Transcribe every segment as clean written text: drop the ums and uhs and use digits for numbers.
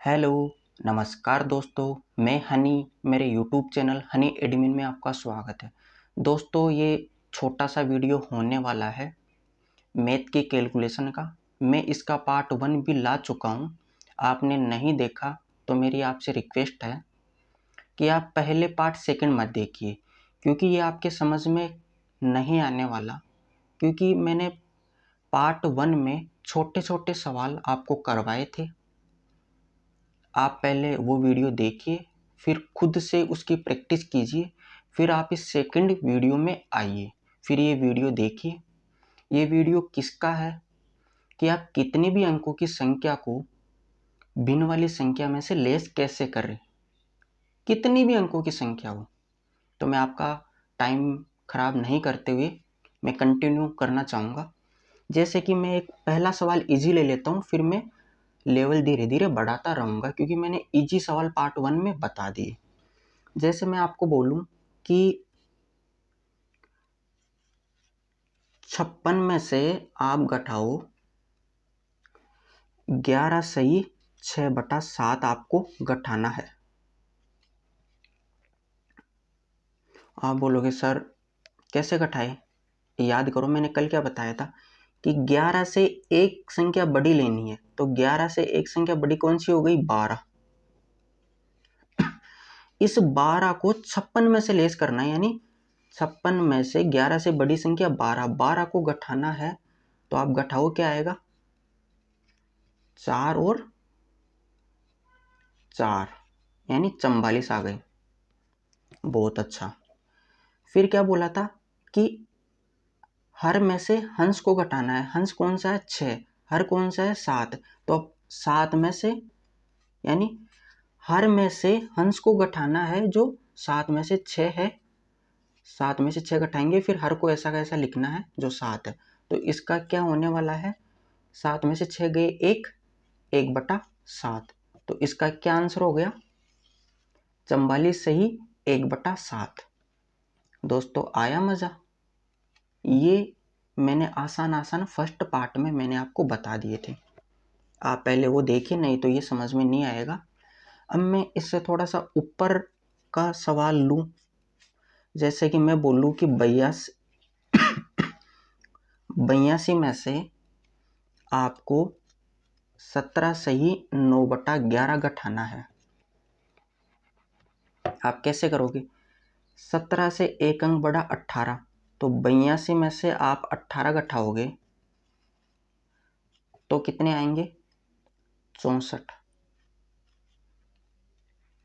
Hello, नमस्कार दोस्तों, मैं हनी, मेरे यूट्यूब चैनल हनी एडमिन में आपका स्वागत है। दोस्तों ये छोटा सा वीडियो होने वाला है मैथ की कैलकुलेशन का। मैं इसका पार्ट 1 भी ला चुका हूँ। आपने नहीं देखा तो मेरी आपसे रिक्वेस्ट है कि आप पहले पार्ट सेकंड मत देखिए, क्योंकि ये आपके समझ में नहीं आने वाला। क्योंकि मैंने पार्ट 1 में छोटे छोटे सवाल आपको करवाए थे। आप पहले वो वीडियो देखिए, फिर खुद से उसकी प्रैक्टिस कीजिए, फिर आप इस सेकंड वीडियो में आइए, फिर ये वीडियो देखिए। ये वीडियो किसका है कि आप कितनी भी अंकों की संख्या को भिन्न वाली संख्या में से लेस कैसे करें, कितनी भी अंकों की संख्या हो। तो मैं आपका टाइम खराब नहीं करते हुए मैं कंटिन्यू करना चाहूँगा। जैसे कि मैं एक पहला सवाल इजी ले लेता हूँ, फिर मैं लेवल धीरे धीरे बढ़ाता रहूँगा, क्योंकि मैंने इजी सवाल पार्ट 1 में बता दिए। जैसे मैं आपको बोलूं कि 56 में से आप घटाओ 11 सही 6/7 आपको घटाना है। आप बोलोगे सर कैसे घटाए? याद करो मैंने कल क्या बताया था कि 11 से एक संख्या बड़ी लेनी है। तो 11 से एक संख्या बड़ी कौन सी हो गई? 12। इस 12 को 56 में से लेस करना है, यानी 56 में से 11 से बड़ी संख्या 12 को घटाना है। तो आप घटाओ, क्या आएगा? 4 और 4 यानी 44 आ गए। बहुत अच्छा। फिर क्या बोला था कि हर में से हंस को घटाना है। हंस कौन सा है? 6। हर कौन सा है? 7। तो अब 7 में से, यानी हर में से हंस को घटाना है जो 7 में से 6 है। 7 में से 6 घटाएंगे, फिर हर को ऐसा कैसा लिखना है जो 7 है। तो इसका क्या होने वाला है? 7 में से 6 गए 1, 1/7। तो इसका क्या आंसर हो गया? 44 सही 1/7। दोस्तों आया मजा? ये मैंने आसान फर्स्ट पार्ट में मैंने आपको बता दिए थे। आप पहले वो देखिए, नहीं तो ये समझ में नहीं आएगा। अब मैं इससे थोड़ा सा ऊपर का सवाल लूं। जैसे कि मैं बोलूं कि 82 में से आपको 17 सही 9/11 घटाना है। आप कैसे करोगे? 17 से एक अंक बढ़ा 18। तो 82 में से आप 18 घटाओगे तो कितने आएंगे? 64।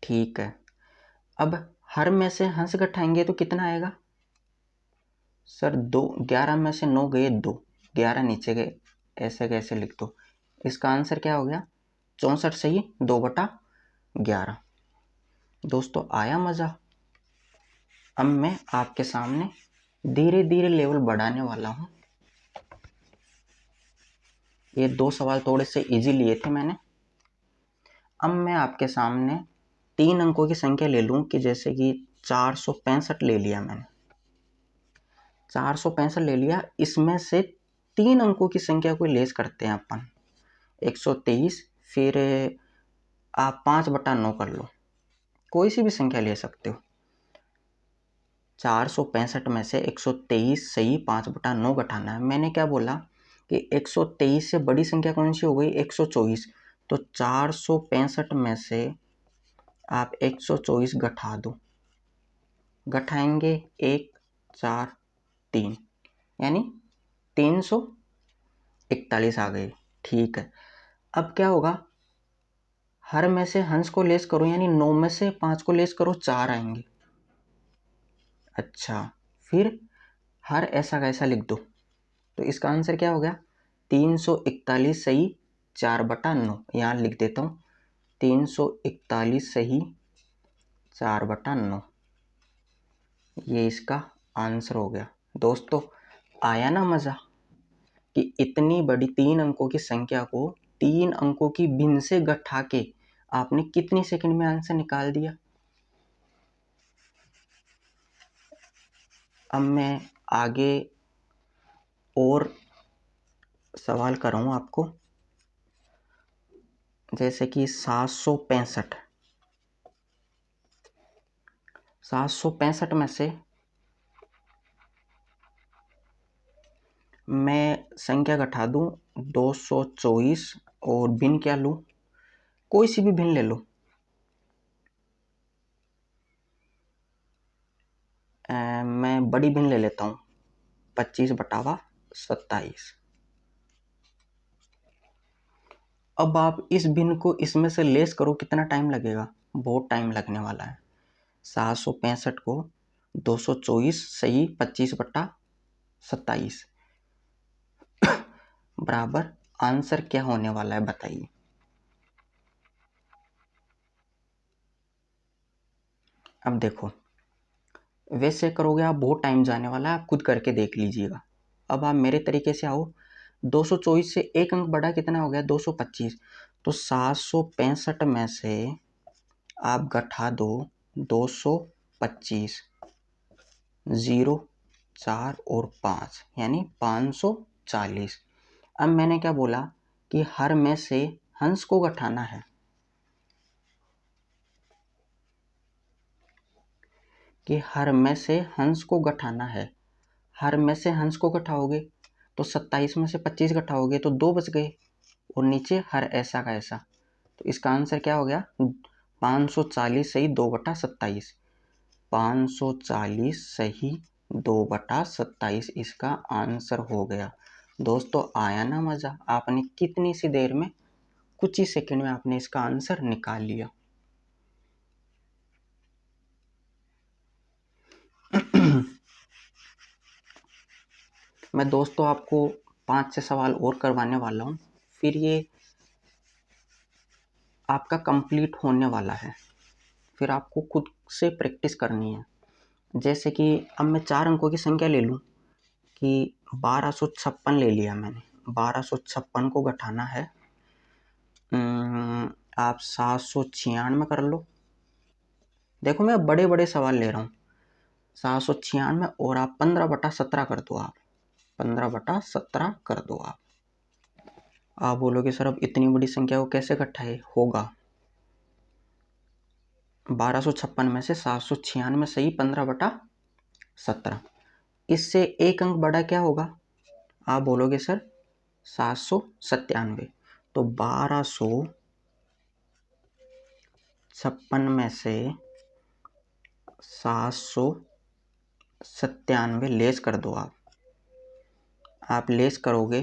ठीक है। अब हर में से हंस घटाएंगे तो कितना आएगा? सर 2। 11 में से 9 गए 2, 11 नीचे गए, ऐसे कैसे लिख दो? इसका आंसर क्या हो गया? 64 सही 2/11। दोस्तों आया मजा? अब मैं आपके सामने धीरे धीरे लेवल बढ़ाने वाला हूँ। ये 2 सवाल थोड़े से इजी लिए थे मैंने। अब मैं आपके सामने 3 अंकों की संख्या ले लूँ, कि जैसे कि 465 ले लिया मैंने। 465 ले लिया, इसमें से 3 अंकों की संख्या को लेस करते हैं अपन। 123, फिर आप 5/9 कर लो, कोई सी भी संख्या ले सकते हो। 465 में से 123 सही 5/9 घटाना है। मैंने क्या बोला कि 123 से बड़ी संख्या कौन सी हो गई? 124। तो 465 में से आप 124 घटा दो। घटाएंगे 1 4 3, यानी 341 आ गए। ठीक है। अब क्या होगा? हर में से हंस को लेस करो, यानी 9 में से 5 को लेस करो, 4 आएंगे। अच्छा, फिर हर ऐसा कैसा लिख दो। तो इसका आंसर क्या हो गया? 341 सही 4/9। यहाँ लिख देता हूँ 341 सही 4/9। ये इसका आंसर हो गया। दोस्तों आया ना मज़ा कि इतनी बड़ी 3 अंकों की संख्या को 3 अंकों की भिन्न से घटा के आपने कितनी सेकंड में आंसर निकाल दिया? अब मैं आगे और सवाल कर रहा हूँ आपको। जैसे कि 765 में से मैं संख्या घटा दूं 224 और भिन्न क्या लूं, कोई सी भी भिन्न ले लो। मैं बड़ी भिन्न ले लेता हूँ 25/27। अब आप इस भिन्न को इसमें से लेस करो, कितना टाइम लगेगा, बहुत टाइम लगने वाला है। 765 को 224 सही 25/27 बराबर आंसर क्या होने वाला है बताइए। अब देखो, वैसे करोगे आप बहुत टाइम जाने वाला है, आप खुद करके देख लीजिएगा। अब आप मेरे तरीके से आओ, 224 से एक अंक बढ़ा कितना हो गया 225, तो 765 में से आप घटा दो 225, 0, 4 और 5 यानी 540। अब मैंने क्या बोला कि हर में से हंस को घटाना है, कि हर में से हंस को घटाना है। हर में से हंस को घटाओगे तो 27 में से 25 घटाओगे तो 2 बच गए, और नीचे हर ऐसा का ऐसा, तो इसका आंसर क्या हो गया 540 सही 2/27। 540 सही 2/27 इसका आंसर हो गया। दोस्तों आया ना मज़ा, आपने कितनी सी देर में, कुछ ही सेकंड में आपने इसका आंसर निकाल लिया। मैं दोस्तों आपको 5-6 सवाल और करवाने वाला हूँ, फिर ये आपका कंप्लीट होने वाला है। फिर आपको खुद से प्रैक्टिस करनी है। जैसे कि अब मैं 4 अंकों की संख्या ले लूँ कि 1256 ले लिया मैंने, 1256 को घटाना है, आप 796 कर लो। देखो मैं बड़े बड़े सवाल ले रहा हूँ। 796 और आप 15/17 कर दो, आप 15/17 कर दो। आप बोलोगे सर अब इतनी बड़ी संख्या को कैसे घटाए, होगा 1256 में से 796 सही 15/17। इससे एक अंक बड़ा क्या होगा, आप बोलोगे सर 797। तो 1256 में से 797 लेस कर दो। आप लेस करोगे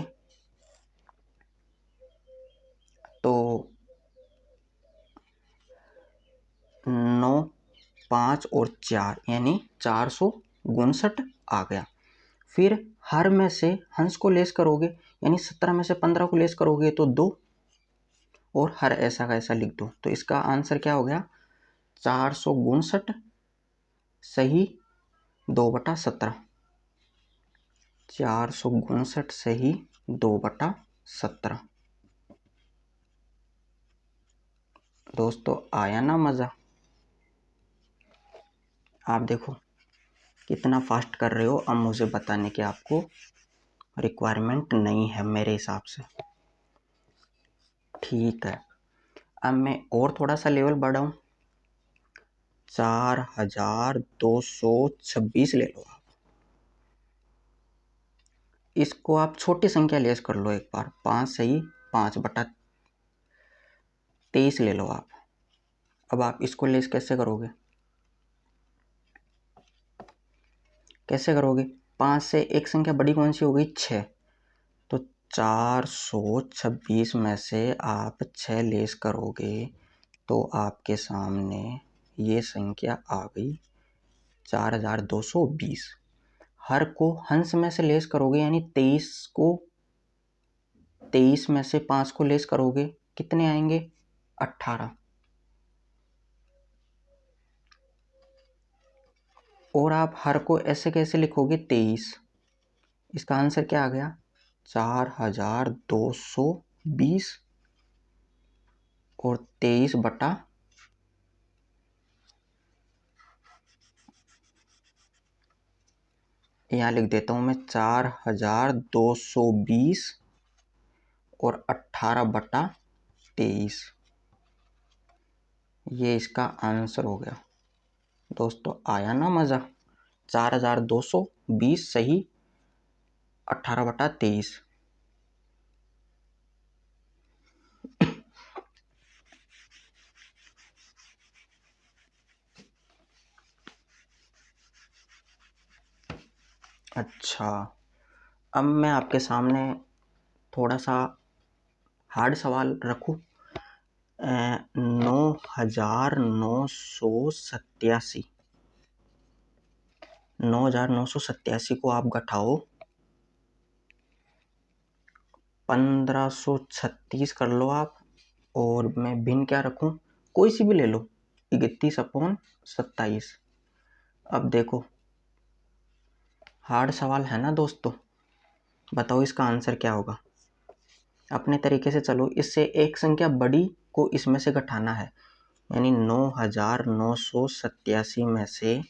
तो 9, 5 और 4 यानी 459 आ गया। फिर हर में से हंस को लेस करोगे यानी 17 में से 15 को लेस करोगे तो 2, और हर ऐसा का ऐसा लिख दो, तो इसका आंसर क्या हो गया 459 सही 2/17। 459 सही 2/17। दोस्तों आया ना मज़ा। आप देखो कितना फास्ट कर रहे हो, अब मुझे बताने की आपको रिक्वायरमेंट नहीं है मेरे हिसाब से। ठीक है, अब मैं और थोड़ा सा लेवल बढ़ाऊँ, 4226 ले लो आप। इसको आप छोटी संख्या लेस कर लो एक बार, 5 सही 5/23 ले लो आप। अब आप इसको लेस कैसे करोगे, कैसे करोगे, 5 से एक संख्या बड़ी कौन सी हो गई 6, तो 426 में से आप 6 लेस करोगे तो आपके सामने ये संख्या आ गई 4220। हर को हंस में से लेस करोगे यानी 23 में से 5 को लेस करोगे कितने आएंगे 18, और आप हर को ऐसे कैसे लिखोगे 23। इसका आंसर क्या आ गया 4220 और 23 बटा, यहाँ लिख देता हूँ मैं 4220 और 18/23। ये इसका आंसर हो गया। दोस्तों आया ना मज़ा। 4220 सही 18/23। अच्छा, अब मैं आपके सामने थोड़ा सा हार्ड सवाल रखूं। 9,987 9,987 को आप घटाओ 1536 कर लो आप, और मैं भिन्न क्या रखूं, कोई सी भी ले लो, 31/27। अब देखो हार्ड सवाल है ना दोस्तों, बताओ इसका आंसर क्या होगा। अपने तरीके से चलो, इससे एक संख्या बड़ी को इसमें से घटाना है, यानी 9,987 में से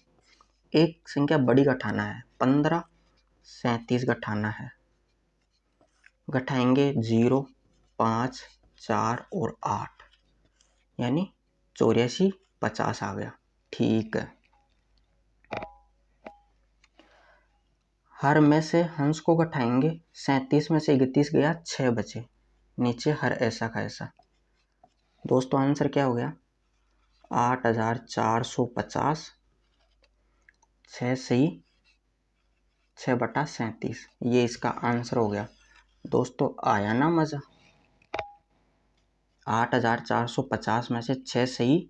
एक संख्या बड़ी घटाना है, 1537 घटाना है। घटाएंगे 0, 5, 4 और 8, यानी 84/50 आ गया। ठीक है। हर में से हंस को घटाएंगे, 37 में से 31 गया, 6 बचे, नीचे हर ऐसा का ऐसा। दोस्तों आंसर क्या हो गया, 8,450, 6 सही 6/37, ये इसका आंसर हो गया। दोस्तों आया ना मज़ा। 8,450 में से 6 सही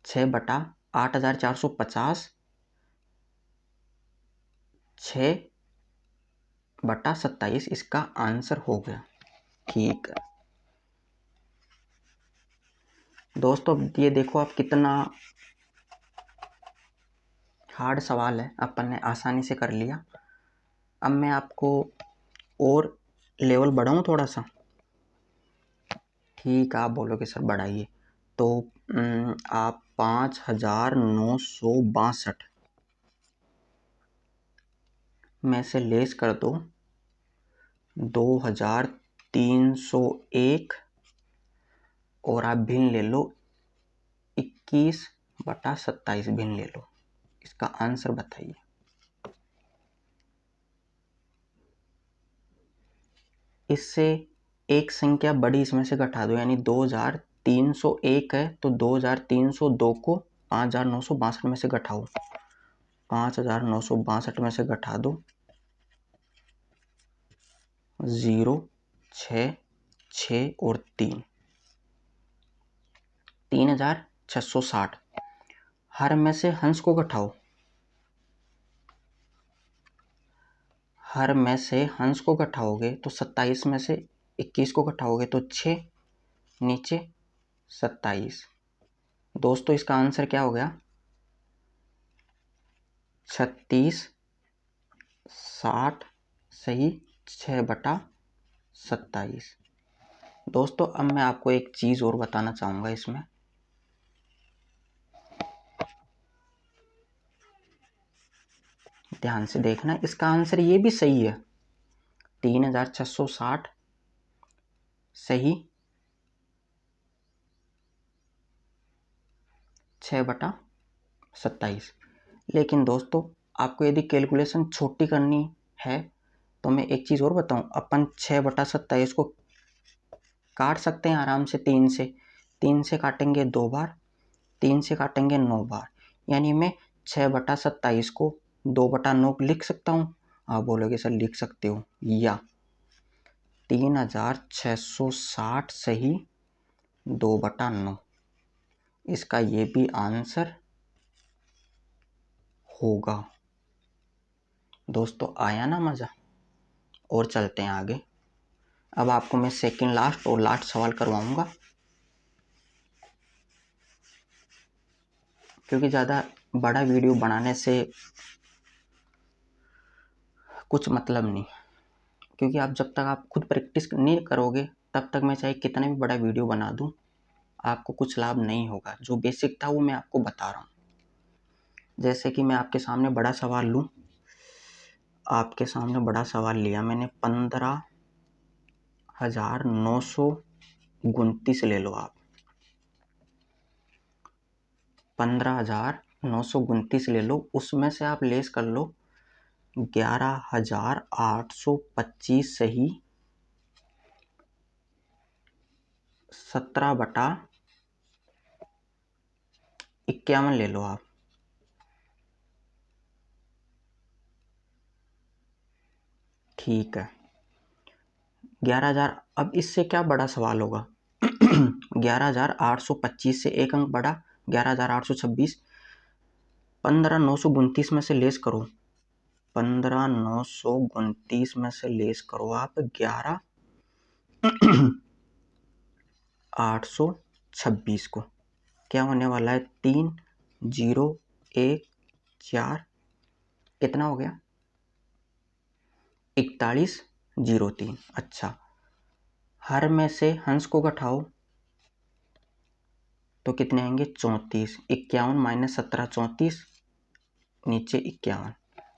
8,450 6/27 इसका आंसर हो गया। ठीक है दोस्तों, ये देखो आप कितना हार्ड सवाल है, अपन ने आसानी से कर लिया। अब मैं आपको और लेवल बढ़ाऊं थोड़ा सा। ठीक है, आप बोलोगे सर बढ़ाइए, तो आप 5,962 में से लेस कर दो 2,301, और आप भिन्न ले लो 21/27 भिन्न ले लो। इसका आंसर बताइए। इससे एक संख्या बड़ी इसमें से घटा दो, यानी 2,301 है तो 2,302 को 5,962 में से घटाओ, 5,962 में से घटा दो 0, 6, 6 और 3, 3,660। हर में से हंस को घटाओ, हर में से हंस को घटाओगे तो 27 में से 21 को घटाओगे तो 6, नीचे 27। दोस्तों इसका आंसर क्या हो गया, 36, 60 सही 6/27। दोस्तों अब मैं आपको एक चीज़ और बताना चाहूँगा इसमें। ध्यान से देखना, इसका आंसर ये भी सही है, 3,660 सही 6/27। लेकिन दोस्तों आपको यदि कैलकुलेशन छोटी करनी है तो मैं एक चीज़ और बताऊं, अपन 6/27 को काट सकते हैं आराम से 3 से। 3 से काटेंगे 2 बार, 3 से काटेंगे 9 बार, यानी मैं 6/27 को 2/9 लिख सकता हूँ। आप बोलोगे सर लिख सकते हो, या 3,660 सही 2/9, इसका ये भी आंसर होगा। दोस्तों आया ना मज़ा। और चलते हैं आगे। अब आपको मैं सेकंड लास्ट और लास्ट सवाल करवाऊंगा, क्योंकि ज़्यादा बड़ा वीडियो बनाने से कुछ मतलब नहीं, क्योंकि आप जब तक आप खुद प्रैक्टिस नहीं करोगे तब तक मैं चाहे कितना भी बड़ा वीडियो बना दूं, आपको कुछ लाभ नहीं होगा। जो बेसिक था वो मैं आपको बता रहा हूँ। जैसे कि मैं आपके सामने बड़ा सवाल लूँ, आपके सामने बड़ा सवाल लिया मैंने, 15,929 ले लो आप। 15,929 ले लो, उसमें से आप लेस कर लो 11,825 सही 17/51 ले लो आप। ठीक है, 11,000। अब इससे क्या बड़ा सवाल होगा? 11,825 से एक अंक बढ़ा 11,826। 15,929 में से लेस करो, 15,929 में से लेस करो आप 11,826 को। क्या होने वाला है? 3,0,1,4 कितना हो गया? 41,03। अच्छा, हर में से हंस को घटाओ तो कितने आएंगे? 34। 51 माइनस 17 34, नीचे 51।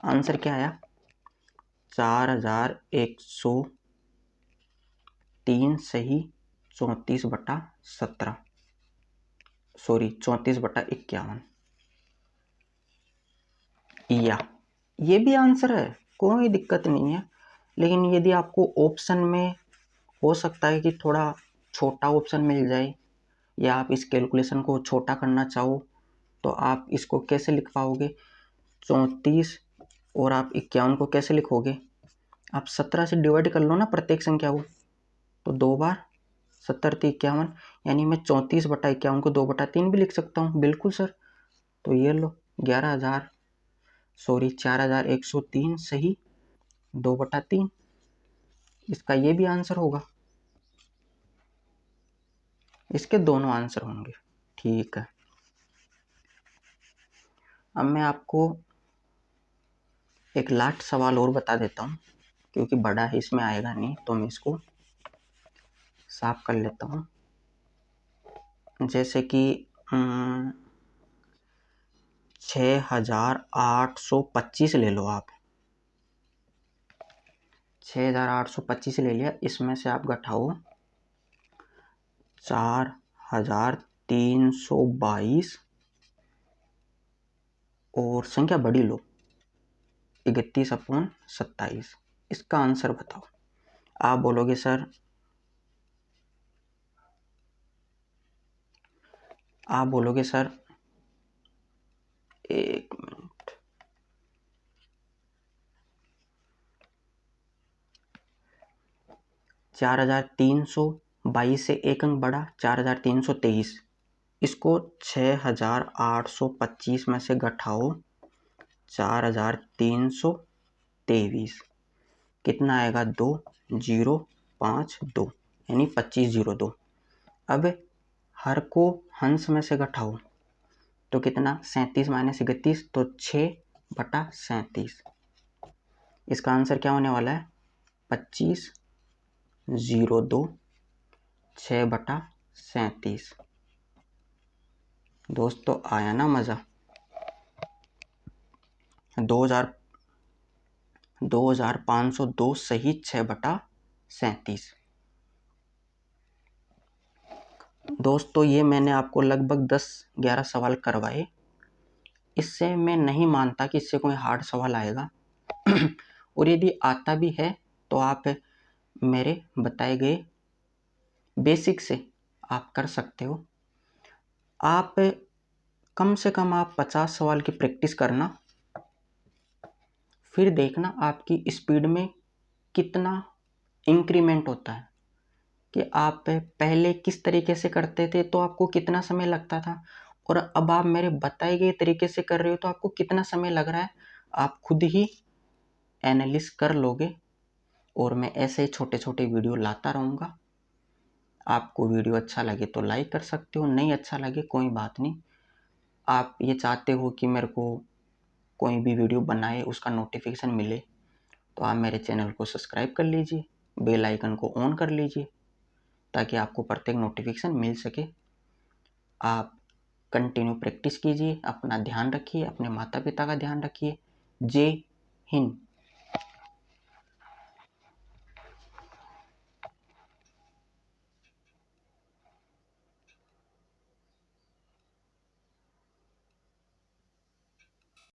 आंसर क्या आया? 4,103 सही 34/17, सॉरी 34/51। या ये भी आंसर है, कोई दिक्कत नहीं है। लेकिन यदि आपको ऑप्शन में हो सकता है कि थोड़ा छोटा ऑप्शन मिल जाए, या आप इस कैलकुलेशन को छोटा करना चाहो, तो आप इसको कैसे लिख पाओगे? 34 और आप 51 को कैसे लिखोगे? आप 17 से डिवाइड कर लो ना प्रत्येक संख्या को, तो 2 बार 70 × 51, यानी मैं 34/51 को 2/3 भी लिख सकता हूँ। बिल्कुल सर, तो ये लो 4,103 सही 2/3, इसका ये भी आंसर होगा। इसके दोनों आंसर होंगे। ठीक है, अब मैं आपको एक लास्ट सवाल और बता देता हूँ, क्योंकि बड़ा है इसमें आएगा नहीं, तो मैं इसको साफ कर लेता हूँ। जैसे कि 6,825 ले लो आप। 6,825 ले लिया, इसमें से आप घटाओ 4,322 और संख्या बड़ी लो 31/27। इसका आंसर बताओ। आप बोलोगे सर, एक मिनट, चार 4,322 से एक अंक बढ़ा 4,323। इसको 6,825 में से घटाओ 4,323, कितना आएगा? 2,052, यानी 25,02। अब हर को हंस में से घटाओ तो कितना? 37 माइनस 31, तो 6/37। इसका आंसर क्या होने वाला है? 25,02 6/37। दोस्तों आया ना मज़ा? 2,502 सही 6/37। दोस्तों ये मैंने आपको लगभग 10-11 सवाल करवाए। इससे मैं नहीं मानता कि इससे कोई हार्ड सवाल आएगा। और यदि आता भी है तो आप मेरे बताए गए बेसिक से आप कर सकते हो। आप कम से कम आप 50 सवाल की प्रैक्टिस करना, फिर देखना आपकी स्पीड में कितना इंक्रीमेंट होता है, कि आप पहले किस तरीके से करते थे तो आपको कितना समय लगता था, और अब आप मेरे बताए गए तरीके से कर रहे हो तो आपको कितना समय लग रहा है। आप खुद ही एनालिसिस कर लोगे, और मैं ऐसे छोटे छोटे वीडियो लाता रहूँगा। आपको वीडियो अच्छा लगे तो लाइक कर सकते हो, नहीं अच्छा लगे कोई बात नहीं। आप ये चाहते हो कि मेरे को कोई भी वीडियो बनाए उसका नोटिफिकेशन मिले, तो आप मेरे चैनल को सब्सक्राइब कर लीजिए, बेल आइकन को ऑन कर लीजिए, ताकि आपको प्रत्येक नोटिफिकेशन मिल सके। आप कंटिन्यू प्रैक्टिस कीजिए, अपना ध्यान रखिए, अपने माता पिता का ध्यान रखिए। जय हिंद।